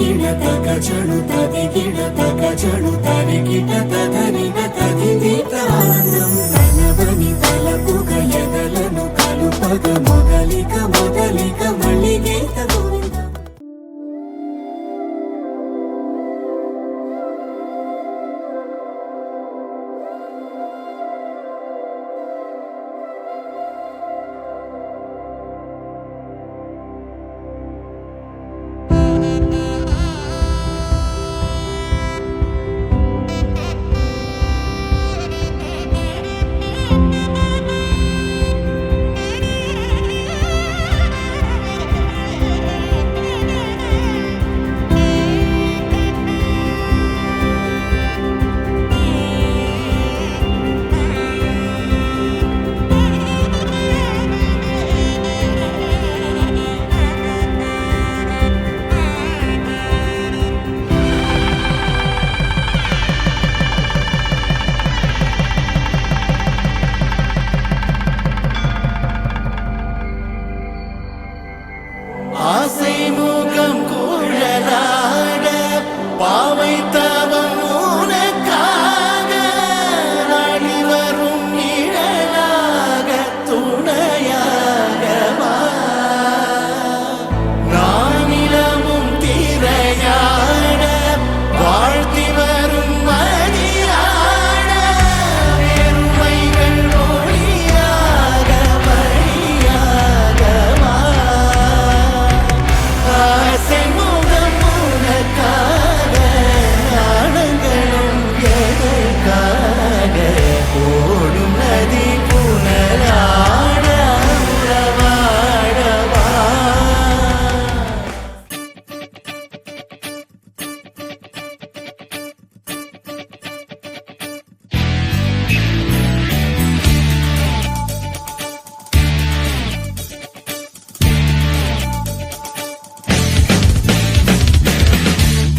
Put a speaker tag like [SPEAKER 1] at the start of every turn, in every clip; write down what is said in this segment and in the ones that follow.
[SPEAKER 1] తదిగిణ తక చడు తదిగిణ తక చడు తరిగిట తదరిన తదిదీత ఆనందం తలవని తలపుగ ఎదలను కలుపగ మొదలిక మొదలిక మళ్ళీ గీత గోవిందం. ஆசை மூகம் குழலாட பாவை தவம் உனக்காக நாடி வரும் நிழலாக துணையாக நானிலமும் திரையாட வாழ்த்தி வரும் மதியாட பெருமைகள் ஒளியாக வழியாக ஆசை முகம் உனக்காக நாணங்களும் எதற்காக ஓடும் நதி புனலாட உறவாடவா.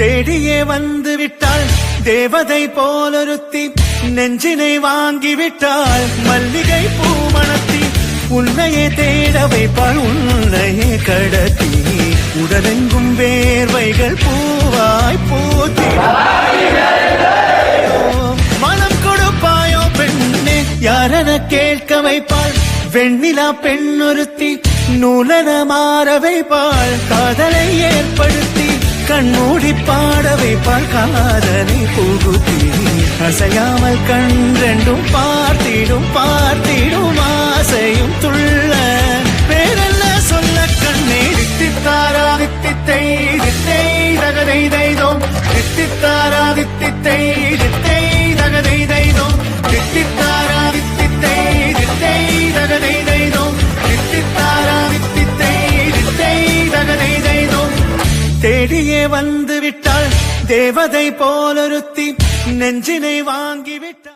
[SPEAKER 1] தேடியே வந்து விட்டாள் தேவதை போலொருத்தி நெஞ்சினை வாங்கி விட்டாள் மல்லிகை பூமணத்தி உன்னையே தேட வைப்பாள் உன்னையே கடத்தி உடலெங்கும் வேர்வைகள் பூவாய் பூத்தி மனம் கொடுப்பாயோ பெண்ணே யாரென கேட்க வைப்பாள் வெண்ணிலா பெண்ணொருத்தி நூலன மாற வைப்பாள் காதலை ஏற்படுத்தி கண்மூடி பாட வைப்பாள் காதலை புகுத்தி அசையாமல் கண்ரெண்டும் பார்த்திடும் பார்த்திடும் ஆசையும் துள்ள பேரெல்ல சொல்ல கண்ணே தித்தித்தாரா தித்தித்தை தித்தை தகதை தைதோம் தித்தித்தாரா தித்தித்தை தித்தை தகதை தைதோம் தித்தித்தாரா தித்தித்தை தித்தை தகதை தைதோம் தித்தித்தாரா தித்தித்தை தித்தை தகதை தைதோம். தேடியே வந்து விட்டாள் தேவதை போலொருத்தி நெஞ்சினை வாங்கி விட்டாள்.